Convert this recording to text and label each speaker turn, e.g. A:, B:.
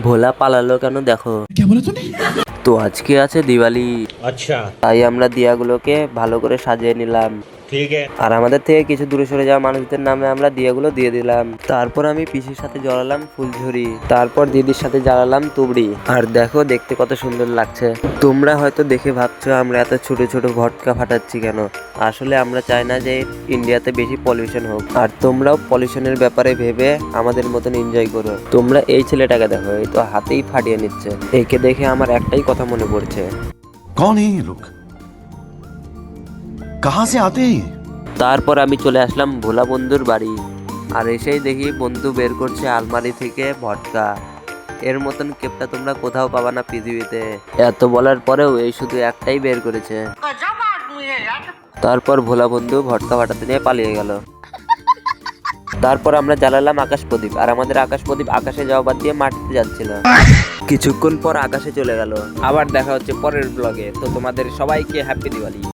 A: ভোলা পালালো কেন দেখো। তো আজকে আছে দিওয়ালি,
B: अच्छा
A: তাই আমরা দিয়াগুলোকে ভালো করে সাজিয়ে নিলাম।
B: ठीक है।
A: আর আমাদের থেকে কিছু দূরে সরে যাওয়া মানুষদের নামে আমরা দিয়াগুলো দিয়ে দিলাম। তারপর আমি পিসির সাথে জ্বালালাম ফুলঝুরি, তারপর দিদির সাথে জ্বালালাম তুবড়ি। আর দেখো দেখতে কত সুন্দর লাগছে। তোমরা হয়তো দেখে ভাবছো আমরা এত ছোট ছোট ভটকা ফাটাচ্ছি কেন। আসলে আমরা চাই না যে ইন্ডিয়াতে বেশি পলিউশন হোক, আর তোমরাও পলিউশনের ব্যাপারে ভেবে আমাদের মতন এনজয় করো। তোমরা এই ছেলেটাকে দেখো, এই তো হাতেই ফাটিয়ে নিচ্ছে। একে দেখে আমার একটাই কথা মনে পড়ছে।
C: कौन है ये लोग? कहां से आते हैं ये?
A: তারপর আমি চলে আসলাম ভোলা বন্ধুর বাড়ি। আর এসেই দেখি বন্ধু বের করছে আলমারি থেকে ভটকা। এর মতন কেপটা তোমরা কোথাও পাবা না পৃথিবীতে। এত বলার পরেও এই শুধু একটাই বের করেছে। তারপর ভোলা বন্ধু ভটকা ফাটাতে নিয়ে পালিয়ে গেল। তারপর আমরা জ্বালালাম আকাশ প্রদীপ, আর আমাদের আকাশ প্রদীপ আকাশে যাওয়া বাদ দিয়ে মাটিতে যাচ্ছিল। কিছুক্ষণ পর আকাশে চলে গেল। আবার দেখা হচ্ছে পরের ব্লগে। তো তোমাদের সবাইকে হ্যাপি দিওয়ালি।